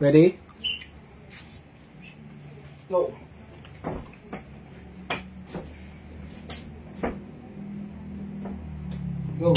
Ready? Go. Go.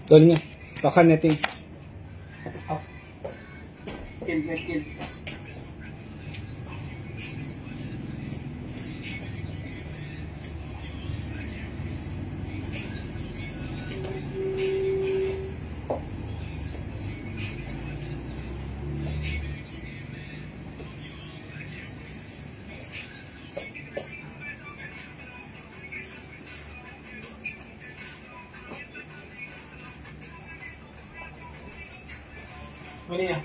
Doon niya. Pakan natin. Kill. Mali niya.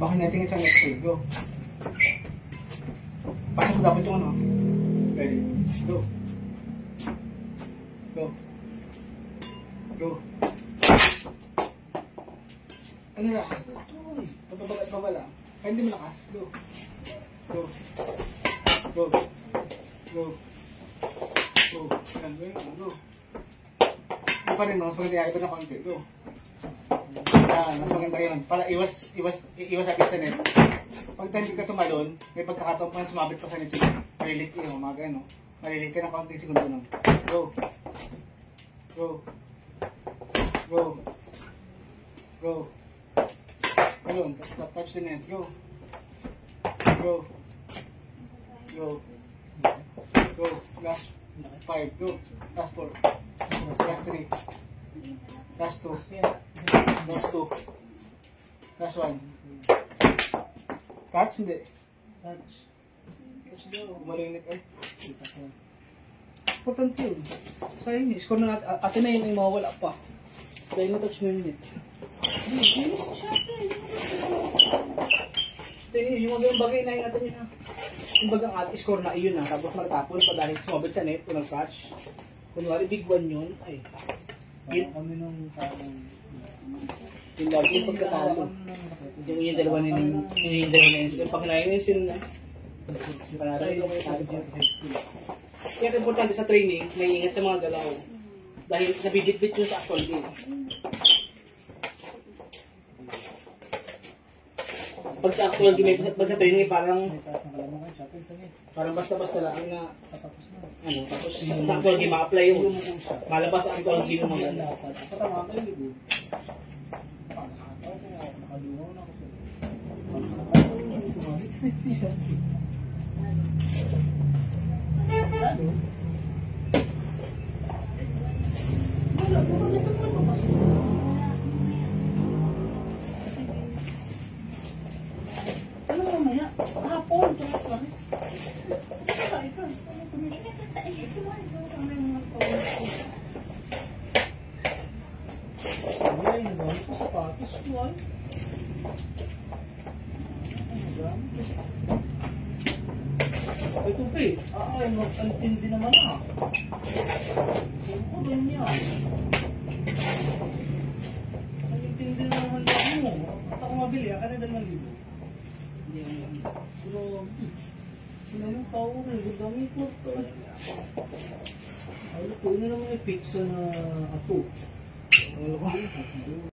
Baka natin isang next week. Go. Pasok ko dapat yung ano. Ready. Go. Go. Go. Ano na? Pabala. Kaya hindi malakas. Go. Go. Go. Go. Go. Yan. Go. Go pa rin. Mas maganda iba na konti. Go. Yan. Mas maganda yun. Para iwas agad sa net. Pag hindi ka tumalon, may pagkakataon pa na sumabit pa sa net yun. Malilit yun. Mga gano. Malilit ka ng konting segundo nun. Go. Go. Go. Go. Alone, touch the net. Go. Go. Go. Go. Last 5. Go. Last 4. Last 3. Last 2. Last 2. Last 1. Touch? Hindi. Touch. Touch daw. Malinit eh. Importante yun. Sayang yun. Score na natin. Atin na yun yung mawawala pa. Dahil na-touch mo yung net. Tingin yung mga bagay na ingatan yun ha. Yung bagang score na iyon ha. Tapos matapon pa dahil sumabit sa net kung nag-catch. Kunwari big one yun. Ay. Yun kami nung parang yung lagi yung pagkatalo. Yung dalawa na yun. Yung dalawa na yun. Yung panginayin na yun. Yung panarang yung kaya importante sa training, naiingat sa mga galaw. Dahil nabidit-bit yun sa actual game. Pag sa actual game, pag sa training, parang basta-basta lang na tapos sa actual game, ma-apply yung malabas sa actual game mo. Ano mamaya? Hapon. Sapatos ko ay. Ay, tupi. Ay, mag-antindi naman ah. Ano ganyan? Antindi naman lang mo. At ako mabili, akala 2,000. Pero, sila yung tao rin. Gandaming ko. Ay, ito na naman yung pizza na ato.